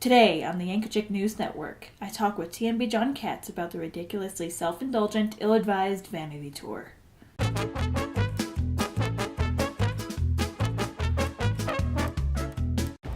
Today on the Yankochick News Network, I talk with TMB Jon Katz about the ridiculously self-indulgent, ill-advised Vanity tour.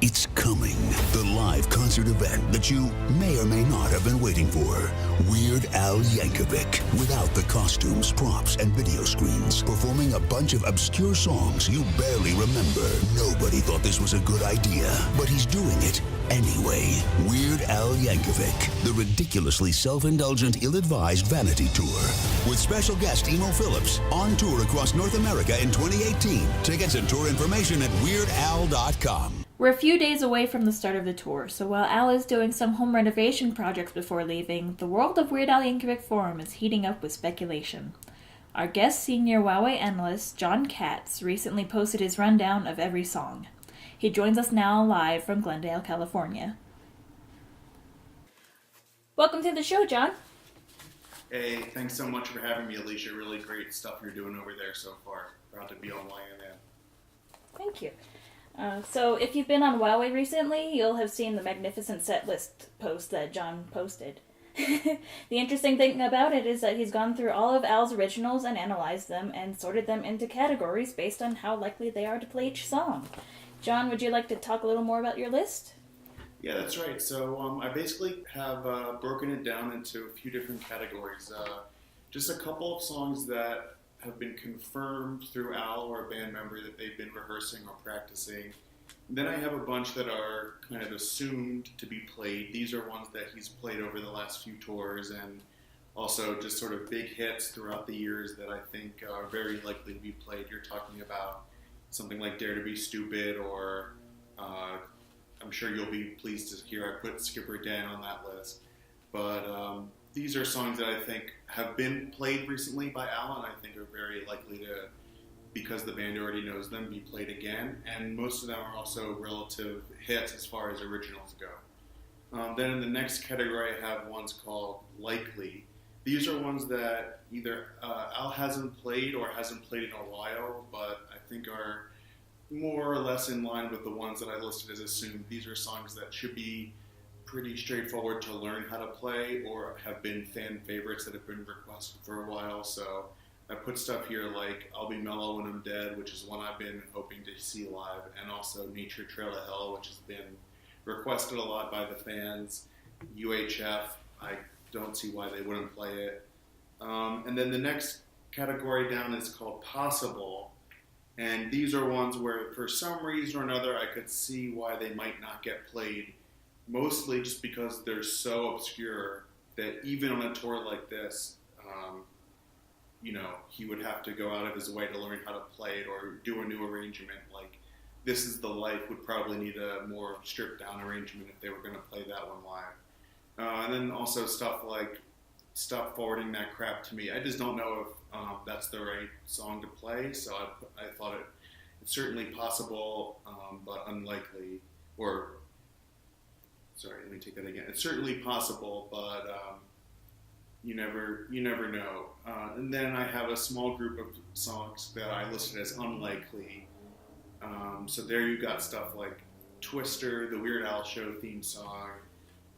It's coming. The live concert event that you may or may not have been waiting for. Weird Al Yankovic. Without the costumes, props, and video screens. Performing a bunch of obscure songs you barely remember. Nobody thought this was a good idea, but he's doing it anyway. Weird Al Yankovic. The ridiculously self-indulgent, ill-advised Vanity tour. With special guest Emo Phillips. On tour across North America in 2018. Tickets and tour information at WeirdAl.com. We're a few days away from the start of the tour, so while Al is doing some home renovation projects before leaving, the world of Weird Al Yankovic forum is heating up with speculation. Our guest senior WOWAY analyst, Jon Katz, recently posted his rundown of every song. He joins us now live from Glendale, California. Welcome to the show, Jon. Hey, thanks so much for having me, Alicia. Really great stuff you're doing over there so far. Proud to be on YNN. Thank you. So if you've been on WOWAY recently, you'll have seen the magnificent Setlist post that Jon posted. The interesting thing about it is that he's gone through all of Al's originals and analyzed them and sorted them into categories based on how likely they are to play each song. Jon, would you like to talk a little more about your list? Yeah, that's right. So I basically have broken it down into a few different categories. Just a couple of songs that have been confirmed through Al or a band member that they've been rehearsing or practicing. Then I have a bunch that are kind of assumed to be played. These are ones that he's played over the last few tours, and also just sort of big hits throughout the years that I think are very likely to be played. You're talking about something like Dare to Be Stupid, or I'm sure you'll be pleased to hear I put Skipper Dan on that list. But these are songs that I think have been played recently by Al, and I think are very likely to, because the band already knows them, be played again. And most of them are also relative hits as far as originals go. Then in the next category, I have ones called Likely. These are ones that either Al hasn't played or hasn't played in a while, but I think are more or less in line with the ones that I listed as assumed. These are songs that should be pretty straightforward to learn how to play or have been fan favorites that have been requested for a while. So I put stuff here like I'll Be Mellow When I'm Dead, which is one I've been hoping to see live, and also Nature Trail to Hell, which has been requested a lot by the fans. UHF, I don't see why they wouldn't play it. And then the next category down is called Possible, and these are ones where for some reason or another I could see why they might not get played. Mostly just because they're so obscure that even on a tour like this, he would have to go out of his way to learn how to play it or do a new arrangement. Like This Is the Life would probably need a more stripped down arrangement if they were going to play that one live. And then also stuff like Stop Forwarding That Crap to Me. I just don't know if that's the right song to play, so I thought it's certainly possible, but unlikely, or sorry, let me take that again. It's certainly possible, but you never know. And then I have a small group of songs that I listed as unlikely. So there you got stuff like Twister, the Weird Al Show theme song,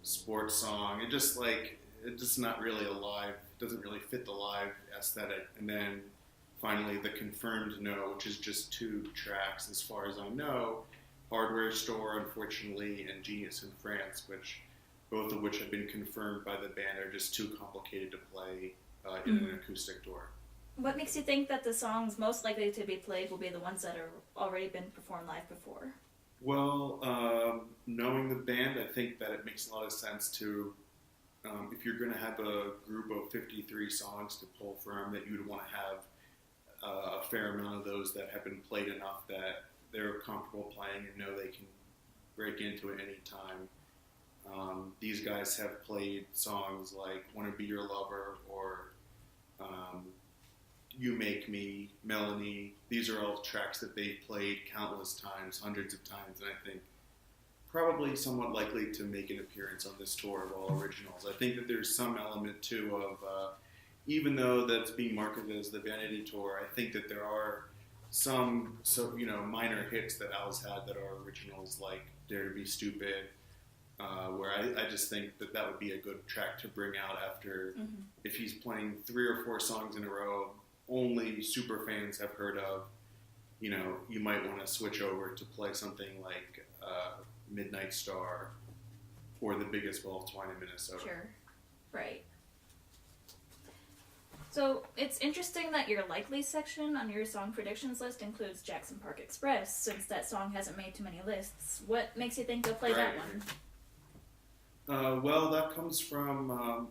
sports song. It's just not really a live. It doesn't really fit the live aesthetic. And then finally the confirmed no, which is just 2 tracks as far as I know. Hardware Store, unfortunately, and Genius in France, both of which have been confirmed by the band, are just too complicated to play in an acoustic tour. What makes you think that the songs most likely to be played will be the ones that have already been performed live before? Well, knowing the band, I think that it makes a lot of sense to, if you're going to have a group of 53 songs to pull from, that you'd want to have a fair amount of those that have been played enough that they're comfortable playing and know they can break into it any time. These guys have played songs like Wanna Be Your Lover or You Make Me, Melanie. These are all tracks that they've played countless times, hundreds of times, and I think probably somewhat likely to make an appearance on this tour of all originals. I think that there's some element too of, even though that's being marketed as the Vanity tour, I think that there are some minor hits that Al's had that are originals, like Dare to Be Stupid, where I just think that would be a good track to bring out after, if he's playing 3 or 4 songs in a row, only super fans have heard of, you might want to switch over to play something like Midnight Star or The Biggest Ball of Twine in Minnesota. Sure. Right. So it's interesting that your likely section on your song predictions list includes Jackson Park Express, since that song hasn't made too many lists. What makes you think you'll play that one? Well, that comes from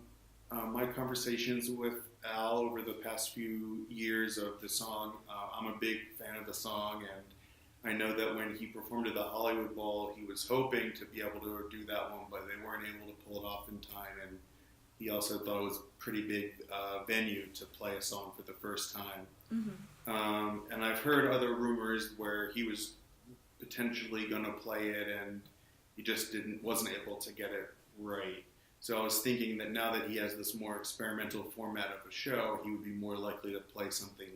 my conversations with Al over the past few years of the song. I'm a big fan of the song, and I know that when he performed at the Hollywood Bowl, he was hoping to be able to do that one, but they weren't able to pull it off in time. And he also thought it was a pretty big venue to play a song for the first time. And I've heard other rumors where he was potentially going to play it, and he just wasn't able to get it right. So I was thinking that now that he has this more experimental format of a show, he would be more likely to play something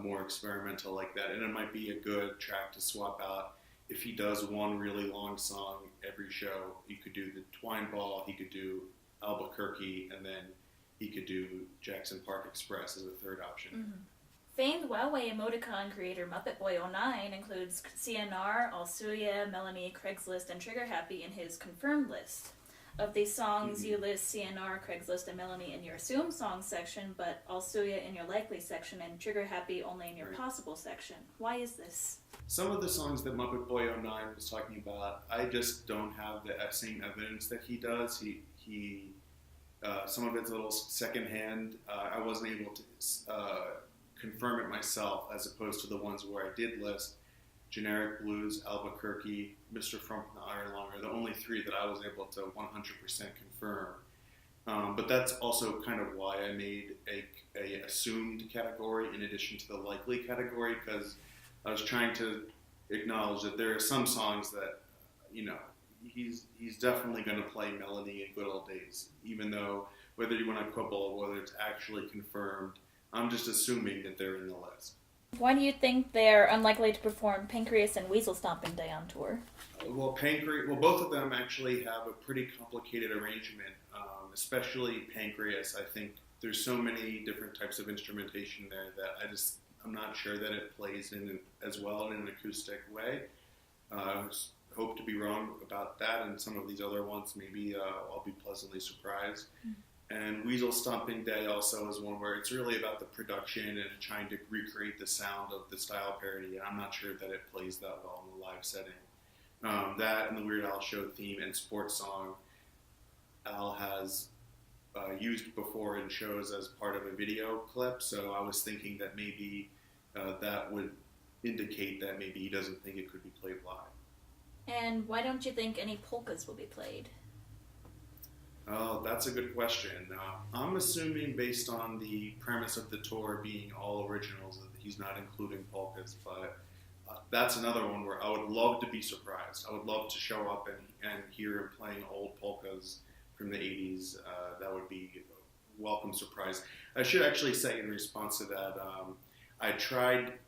more experimental like that. And it might be a good track to swap out. If he does one really long song every show, he could do the Twine Ball, he could do Albuquerque, and then he could do Jackson Park Express as a third option. Famed WOWAY emoticon creator Muppet Boy 09 includes CNR, Alsuya, Melanie, Craigslist, and Trigger Happy in his confirmed list. Of these songs, you list CNR, Craigslist, and Melanie in your assumed songs section, but Alsuya in your likely section and Trigger Happy only in your possible section. Why is this? Some of the songs that Muppet Boy 09 was talking about, I just don't have the same evidence that he does. He some of it's a little secondhand. I wasn't able to confirm it myself, as opposed to the ones where I did list. Generic Blues, Albuquerque, Mr. Frump, and the Iron Lung are the only 3 that I was able to 100% confirm. But that's also kind of why I made a assumed category in addition to the likely category, because I was trying to acknowledge that there are some songs that, he's definitely going to play Melanie in Good Old Days, even though whether you want to quibble or whether it's actually confirmed, I'm just assuming that they're in the list. Why do you think they're unlikely to perform Pancreas and Weasel Stomping Day on tour? Well, both of them actually have a pretty complicated arrangement, especially Pancreas. I think there's so many different types of instrumentation there that I'm not sure that it plays in as well in an acoustic way. I hope to be wrong about that, and some of these other ones maybe I'll be pleasantly surprised. And Weasel Stomping Day also is one where it's really about the production and trying to recreate the sound of the style parody, and I'm not sure that it plays that well in the live setting. That and the Weird Al Show theme and sports song, Al has used before in shows as part of a video clip, so I was thinking that maybe that would indicate that maybe he doesn't think it could be played live. And why don't you think any polkas will be played? Oh, that's a good question. I'm assuming, based on the premise of the tour being all originals, that he's not including polkas, but that's another one where I would love to be surprised. I would love to show up and hear him playing old polkas from the 80s. That would be a welcome surprise. I should actually say in response to that, I tried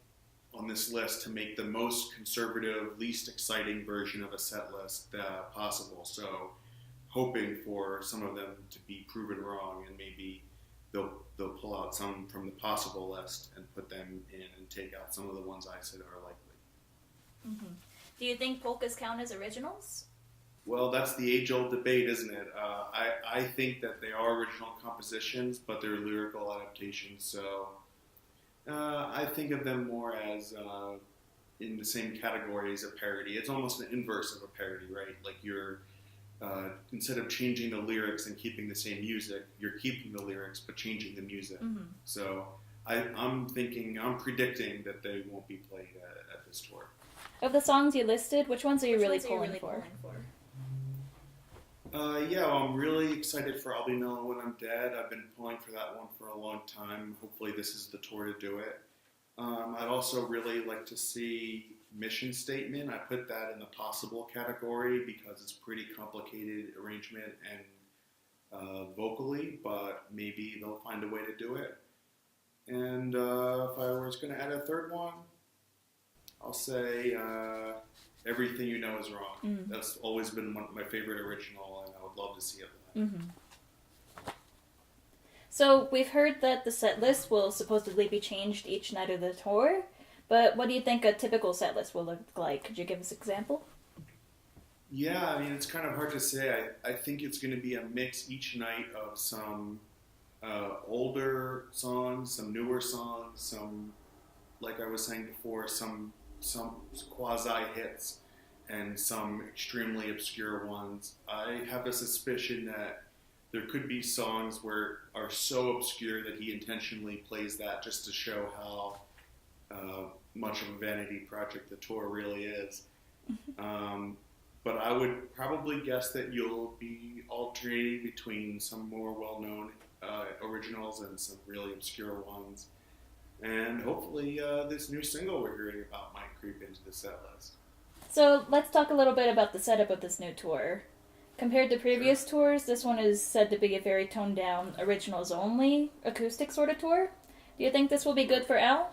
on this list to make the most conservative, least exciting version of a set list possible. So hoping for some of them to be proven wrong, and maybe they'll pull out some from the possible list and put them in and take out some of the ones I said are likely. Do you think polkas count as originals? Well, that's the age-old debate, isn't it? I think that they are original compositions, but they're lyrical adaptations, so I think of them more as in the same category as a parody. It's almost an inverse of a parody, right? Like you're instead of changing the lyrics and keeping the same music, you're keeping the lyrics but changing the music. So I'm predicting that they won't be played at this tour. Of the songs you listed, which ones are you really pulling for? I'm really excited for I'll Be Mellow When I'm Dead. I've been pulling for that one for a long time. Hopefully this is the tour to do it. I'd also really like to see Mission Statement. I put that in the possible category because it's pretty complicated arrangement and vocally, but maybe they'll find a way to do it. And if I was going to add a third one, I'll say Everything You Know Is Wrong. That's always been my favorite original, and I would love to see it live. So we've heard that the set list will supposedly be changed each night of the tour, but what do you think a typical set list will look like? Could you give us an example? Yeah, I mean, it's kind of hard to say. I think it's going to be a mix each night of some older songs, some newer songs, some, like I was saying before, some quasi-hits, and some extremely obscure ones. I have a suspicion that there could be songs where are so obscure that he intentionally plays that just to show how much of a vanity project the tour really is. But I would probably guess that you'll be alternating between some more well-known originals and some really obscure ones. And hopefully this new single we're hearing about might creep into the set list. So let's talk a little bit about the setup of this new tour. Compared to previous tours, this one is said to be a very toned-down, originals-only, acoustic sort of tour. Do you think this will be good for Al?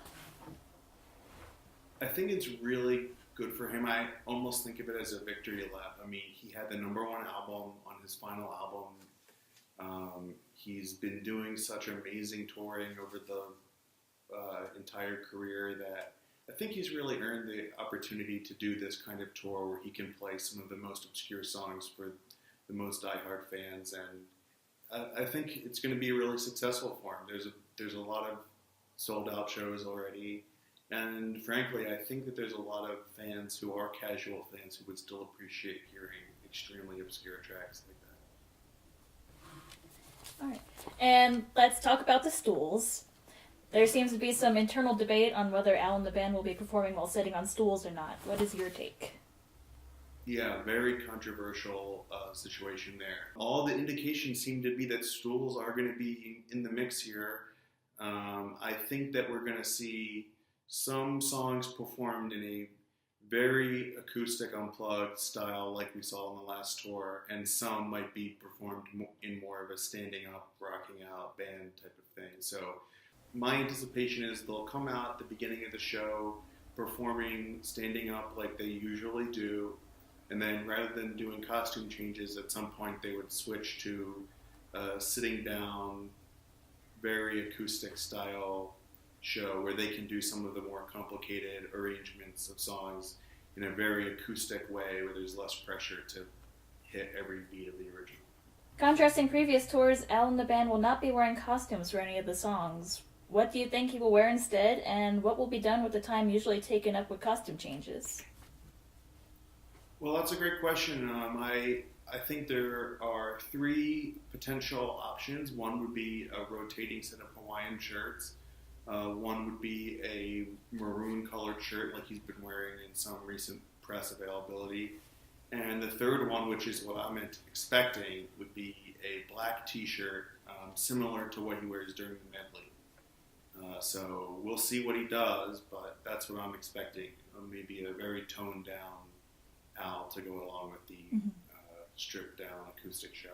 I think it's really good for him. I almost think of it as a victory lap. I mean, he had the #1 album on his final album. He's been doing such amazing touring over the entire career that I think he's really earned the opportunity to do this kind of tour where he can play some of the most obscure songs for the most diehard fans, and I think it's going to be really successful for him. There's a lot of sold out shows already, and frankly, I think that there's a lot of fans who are casual fans who would still appreciate hearing extremely obscure tracks like that. All right, and let's talk about the stools. There seems to be some internal debate on whether Al and the band will be performing while sitting on stools or not. What is your take? Yeah, very controversial situation there. All the indications seem to be that stools are going to be in the mix here. I think that we're going to see some songs performed in a very acoustic unplugged style like we saw on the last tour, and some might be performed in more of a standing up, rocking out band type of thing. So my anticipation is they'll come out at the beginning of the show performing standing up like they usually do, and then rather than doing costume changes, at some point they would switch to sitting down, very acoustic style show where they can do some of the more complicated arrangements of songs in a very acoustic way where there's less pressure to hit every beat of the original. Contrasting previous tours, Al and the band will not be wearing costumes for any of the songs. What do you think he will wear instead, and what will be done with the time usually taken up with costume changes? Well, that's a great question. I think there are 3 potential options. One would be a rotating set of Hawaiian shirts. One would be a maroon colored shirt like he's been wearing in some recent press availability. And the third one, which is what I'm expecting, would be a black t-shirt similar to what he wears during the medley. So we'll see what he does, but that's what I'm expecting. Maybe a very toned down Al to go along with the stripped down acoustic show.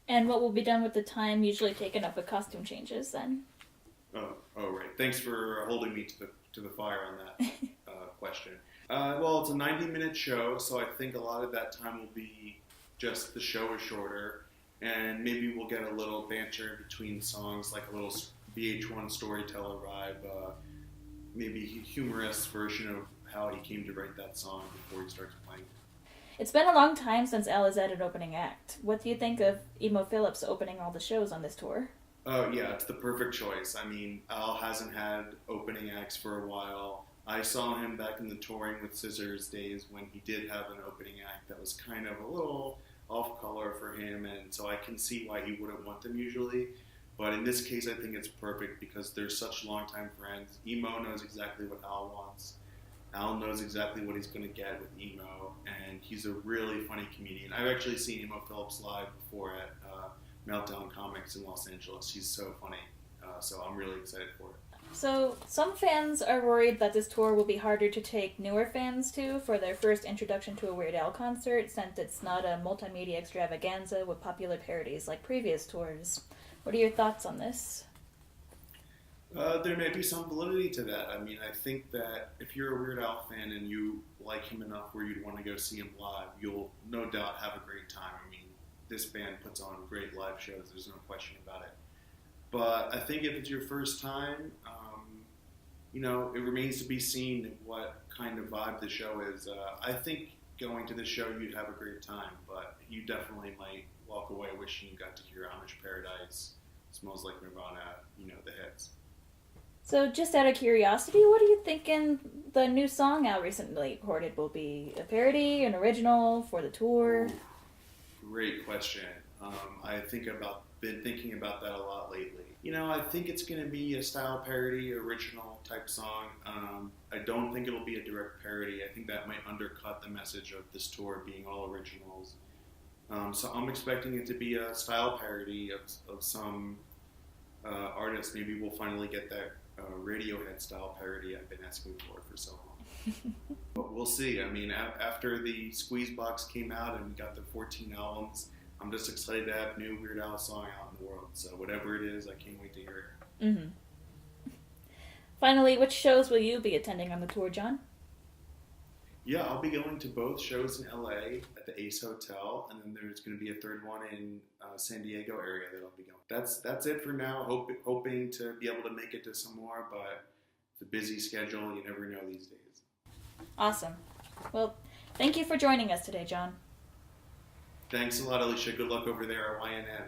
And what will be done with the time usually taken up with costume changes then? Oh, right. Thanks for holding me to the fire on that question. Well, it's a 90-minute show, so I think a lot of that time will be just the show is shorter, and maybe we'll get a little banter between songs, like a little VH1 storyteller vibe, maybe a humorous version of how he came to write that song before he starts playing. It's been a long time since Al has had an opening act. What do you think of Emo Phillips opening all the shows on this tour? Oh, yeah, it's the perfect choice. I mean, Al hasn't had opening acts for a while. I saw him back in the Touring with Scissors days when he did have an opening act that was kind of a little off-color for him, and so I can see why he wouldn't want them usually. But in this case, I think it's perfect because they're such longtime friends. Emo knows exactly what Al wants. Al knows exactly what he's going to get with Emo, and he's a really funny comedian. I've actually seen Emo Phillips live before at Meltdown Comics in Los Angeles. He's so funny, so I'm really excited for it. So, some fans are worried that this tour will be harder to take newer fans to for their first introduction to a Weird Al concert, since it's not a multimedia extravaganza with popular parodies like previous tours. What are your thoughts on this? There may be some validity to that. I mean, I think that if you're a Weird Al fan and you like him enough where you'd want to go see him live, you'll no doubt have a great time. I mean, this band puts on great live shows. There's no question about it. But I think if it's your first time, it remains to be seen what kind of vibe the show is. I think going to the show, you'd have a great time, but you definitely might walk away wishing you got to hear Amish Paradise, Smells Like Nirvana, the hits. So, just out of curiosity, what are you thinking the new song out recently recorded will be? A parody, an original for the tour? Great question. Been thinking about that a lot lately. I think it's going to be a style parody, original type song. I don't think it'll be a direct parody. I think that might undercut the message of this tour being all originals. So I'm expecting it to be a style parody of some artist. Maybe we'll finally get that Radiohead style parody I've been asking for so long. But we'll see. I mean, after the Squeeze Box came out and we got the 14 albums, I'm just excited to have new Weird Al song out in the world. So whatever it is, I can't wait to hear it. Mm-hmm. Finally, which shows will you be attending on the tour, John? Yeah, I'll be going to both shows in LA at the Ace Hotel, and then there's going to be a third one in San Diego area that I'll be going. That's it for now. Hoping to be able to make it to some more, but it's a busy schedule. You never know these days. Awesome. Well, thank you for joining us today, John. Thanks a lot, Alicia. Good luck over there at YNN.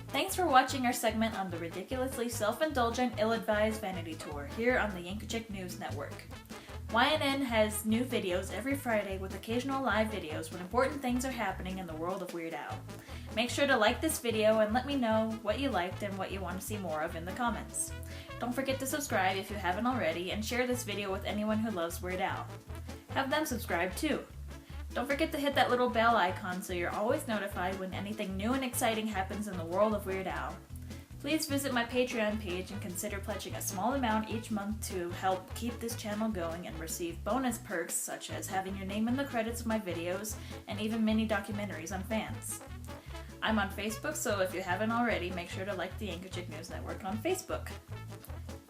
Thanks for watching our segment on the ridiculously self-indulgent, ill-advised Vanity Tour here on the Yankochick News Network. YNN has new videos every Friday with occasional live videos when important things are happening in the world of Weird Al. Make sure to like this video and let me know what you liked and what you want to see more of in the comments. Don't forget to subscribe if you haven't already and share this video with anyone who loves Weird Al. Have them subscribe too. Don't forget to hit that little bell icon so you're always notified when anything new and exciting happens in the world of Weird Al. Please visit my Patreon page and consider pledging a small amount each month to help keep this channel going and receive bonus perks such as having your name in the credits of my videos and even mini documentaries on fans. I'm on Facebook, so if you haven't already, make sure to like the Yankochick News Network on Facebook.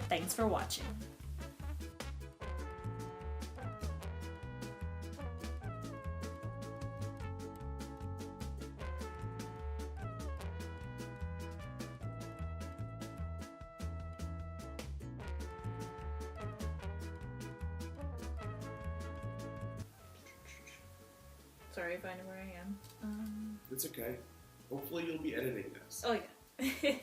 Thanks for watching. Sorry if I know where I am. It's okay. Hopefully you'll be editing this. Oh yeah.